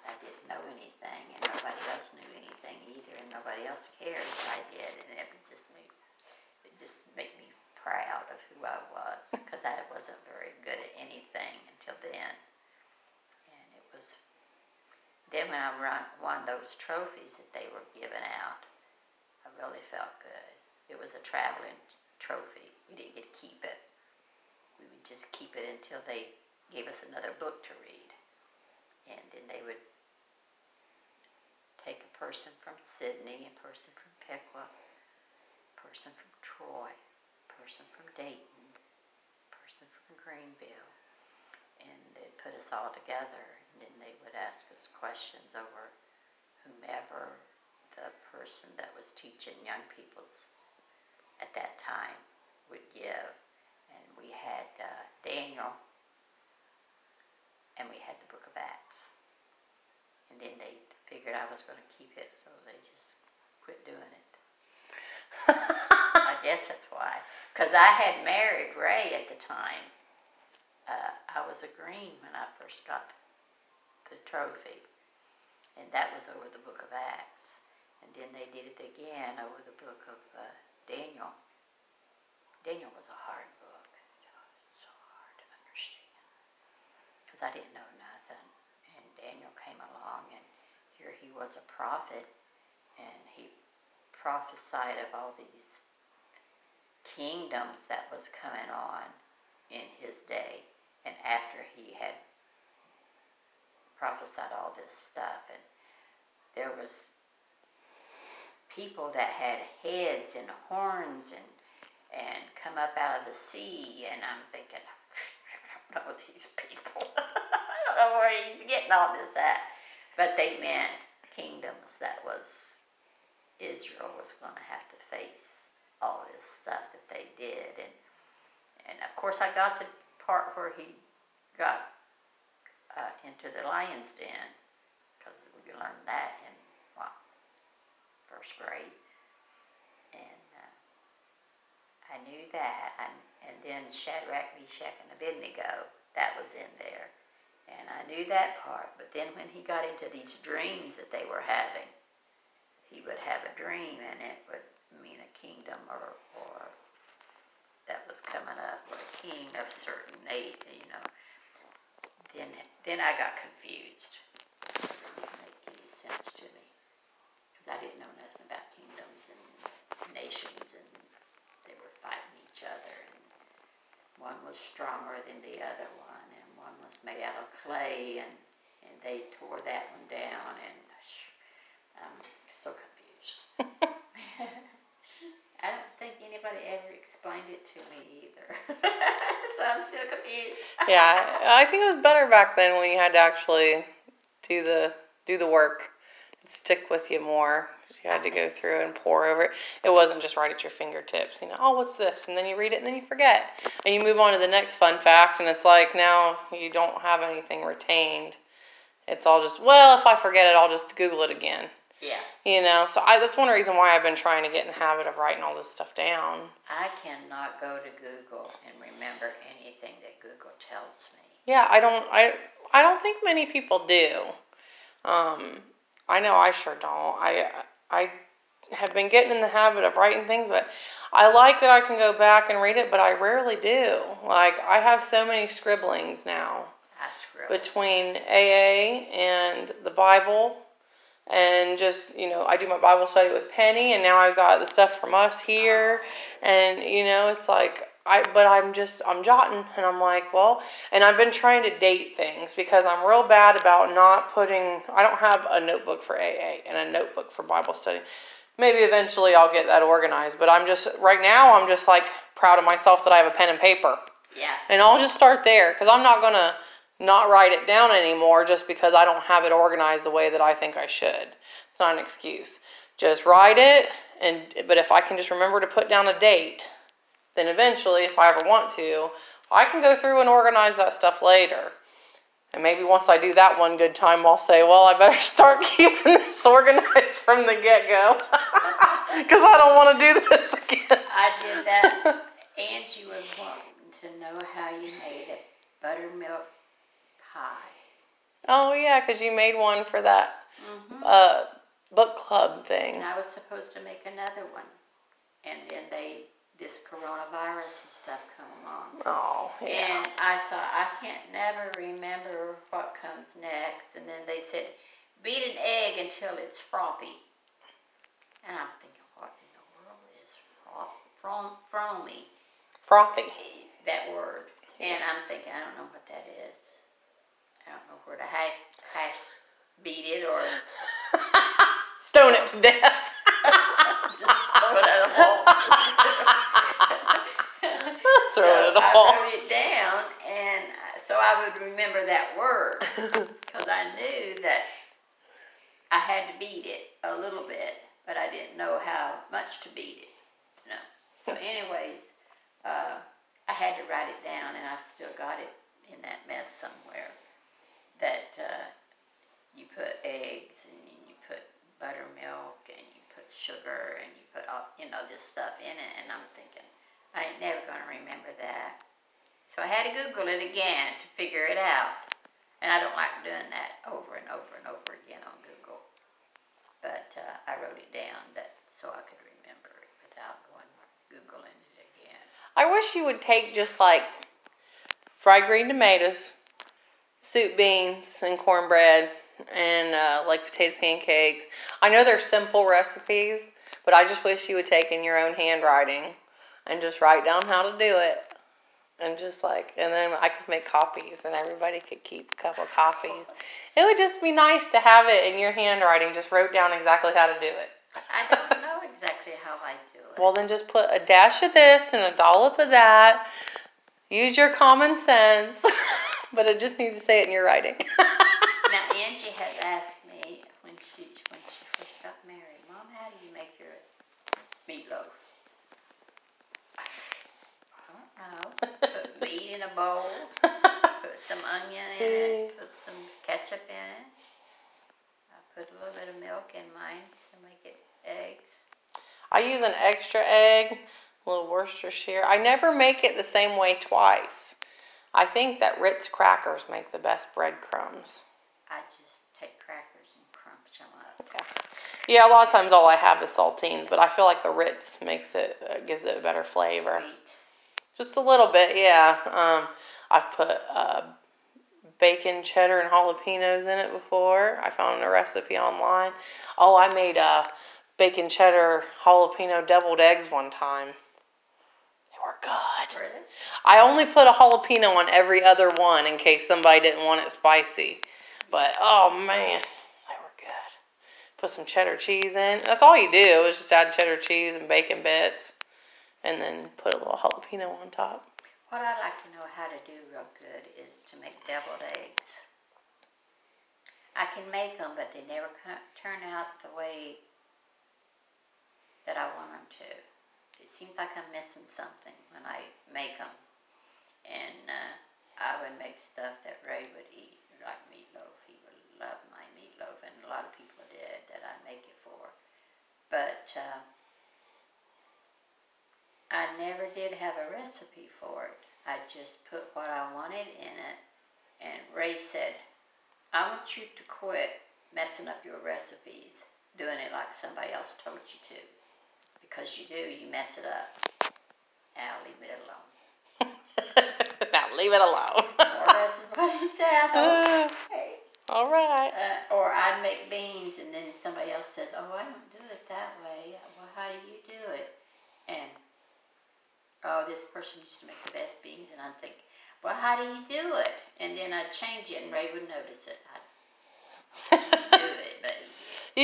I didn't know anything, and nobody else knew anything either, and nobody else cared if I did, and it just made me proud of who I was, because I wasn't very good at anything until then. And it was then when I won those trophies that they were giving out, I really felt good. It was a traveling trophy. We didn't get to keep it. We would just keep it until they gave us another book to read. And then they would take a person from Sydney, a person from Pequot, a person from Troy, a person from Dayton, a person from Greenville, and they'd put us all together, and then they would ask us questions over whomever the person that was teaching young people's at that time would give. And we had Daniel, and we had the Book of Acts. And then they figured I was going to keep it, so they just quit doing it. I guess that's why. Because I had married Ray at the time. I was a green when I first got the trophy. And that was over the Book of Acts. And then they did it again over the book of Daniel. Daniel was a hard book. So hard to understand. Because I didn't know nothing. And Daniel came along, and here he was a prophet, and he prophesied of all these kingdoms that was coming on in his day, and after he had prophesied all this stuff, and there was people that had heads and horns and come up out of the sea, and I'm thinking, I don't know these people. I don't know where he's getting all this at. But they meant kingdoms that was Israel was going to have to face all this stuff that they did. And of course I got the part where he got into the lion's den, because we learned that in first grade. And I knew that. And then Shadrach, Meshach, and Abednego, that was in there. And I knew that part. But then when he got into these dreams that they were having, he would have a dream, and it would mean a kingdom or that was coming up, or a king of a certain age, you know. Then I got confused. It didn't make any sense to me, because I didn't know nothing about kingdoms and nations, and they were fighting each other, and one was stronger than the other one, and one was made out of clay, and they tore that one down, and I'm so confused. I don't think anybody ever explained it to me either. So I'm still confused. Yeah, I think it was better back then when you had to actually do the work and stick with you more. You had to go through and pore over it. It wasn't just right at your fingertips. You know, oh, what's this? And then you read it and then you forget. And you move on to the next fun fact, and it's like now you don't have anything retained. It's all just, well, if I forget it, I'll just Google it again. Yeah. You know, so that's one reason why I've been trying to get in the habit of writing all this stuff down. I cannot go to Google and remember anything that Google tells me. Yeah, I don't think many people do. I know I sure don't. I have been getting in the habit of writing things, but I like that I can go back and read it, but I rarely do. Like, I have so many scribblings now between AA and the Bible, and just, you know, I do my Bible study with Penny, and now I've got the stuff from us here, and, you know, it's like, I'm jotting, and I'm like, well, and I've been trying to date things, because I'm real bad about not putting, I don't have a notebook for AA and a notebook for Bible study. Maybe eventually I'll get that organized, but right now I'm just like proud of myself that I have a pen and paper. Yeah. And I'll just start there, because I'm not going to not write it down anymore just because I don't have it organized the way that I think I should. It's not an excuse. Just write it, but if I can just remember to put down a date, then eventually, if I ever want to, I can go through and organize that stuff later. And maybe once I do that one good time, I'll say, well, I better start keeping this organized from the get-go, because I don't want to do this again. I did that. Angie was wanting to know how you made a buttermilk pie. Oh, yeah, because you made one for that book club thing. And I was supposed to make another one. And then this coronavirus and stuff come along. Oh, yeah. And I thought, I can't never remember what comes next. And then they said, beat an egg until it's frothy. And I'm thinking, what in the world is frothy? Frothy. That word. And I'm thinking, I don't know what that is. I don't know where to hash beat it or stone it to death. Just throw it at a wall. Throw it at a wall. I wrote it down, and so I would remember that word because I knew that I had to beat it a little bit, but I didn't know how much to beat it. No. So, anyways, I had to write it down, and I've still got it in that mess somewhere. That you put eggs, and you put buttermilk, and you put sugar, and you put all this stuff in it, and I'm thinking, I ain't never gonna remember that. So I had to Google it again to figure it out, and I don't like doing that over and over and over again on Google. But I wrote it down so I could remember it without Googling it again. I wish you would take just like fried green tomatoes, soup beans, and cornbread, and like potato pancakes. I know they're simple recipes, but I just wish you would take in your own handwriting and just write down how to do it. And then I could make copies and everybody could keep a couple of copies. It would just be nice to have it in your handwriting, just wrote down exactly how to do it. I don't know exactly how I do it. Well, then just put a dash of this and a dollop of that. Use your common sense. But it just needs to say it in your writing. Now, Angie has asked me when she first got married, Mom, how do you make your meatloaf? I don't know. Put meat in a bowl, put some onion in it, put some ketchup in it. I put a little bit of milk in mine to make it eggs. I use an extra egg, a little Worcestershire. I never make it the same way twice. I think that Ritz crackers make the best breadcrumbs. I just take crackers and crunch them up. Yeah, a lot of times all I have is saltines, but I feel like the Ritz gives it a better flavor. Sweet. Just a little bit, yeah. I've put bacon, cheddar, and jalapenos in it before. I found a recipe online. Oh, I made bacon, cheddar, jalapeno deviled eggs one time. They were good. Really? I only put a jalapeno on every other one in case somebody didn't want it spicy. But, oh man, they were good. Put some cheddar cheese in. That's all you do is just add cheddar cheese and bacon bits. And then put a little jalapeno on top. What I'd like to know how to do real good is to make deviled eggs. I can make them, but they never turn out the way that I want them to. It seems like I'm missing something when I make them. And I would make stuff that Ray would eat, like meatloaf. He would love my meatloaf, and a lot of people did that I make it for. But I never did have a recipe for it. I just put what I wanted in it, and Ray said, I want you to quit messing up your recipes, doing it like somebody else told you to. Because you do, you mess it up. Now leave it alone. Now leave it alone. More or less is what he said. Hey. All right. Or I'd make beans, and then somebody else says, oh, I don't do it that way. Well, how do you do it? And oh, this person used to make the best beans, and I'd think, well, how do you do it? And then I'd change it, and Ray would notice it. I'd do it, but